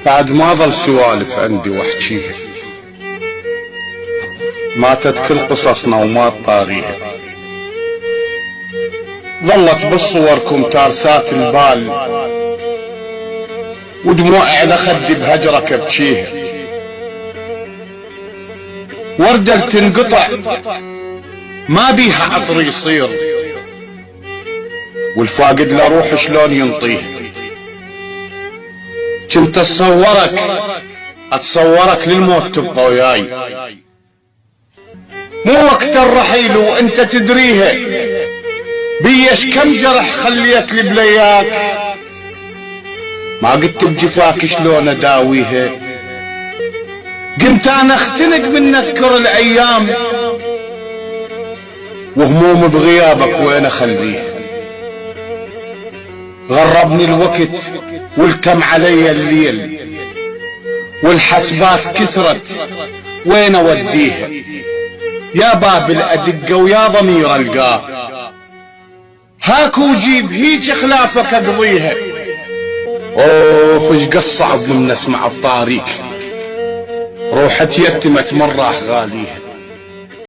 بعد ما ظل سوالف عندي واحكيها، ماتت كل قصصنا ومات طاغيها، ظلت بالصوركم تارسات البال، ودموعي على خدي بهجرك ابكيها، وردة تنقطع ما بيها عطر يصير، والفاقد لروح شلون ينطيها. كنت اتصورك للموت تبقى وياي، مو وقت الرحيل وانت تدريها، بيش كم جرح خليت لي بلياك، ما قلت بجفاك شلون اداويها. قمت انا اختنق من اذكر الايام، وهموم بغيابك وين اخليها. غربني الوقت والتم علي الليل، والحسبات كثرت وين اوديها. يا بابل ادقه ويا ضمير القاه، هاك وجيب هيج خلافك اقضيها. اوف ايش قص صعب من اسمع بطاريك، روحتي يتمت من راح غاليها.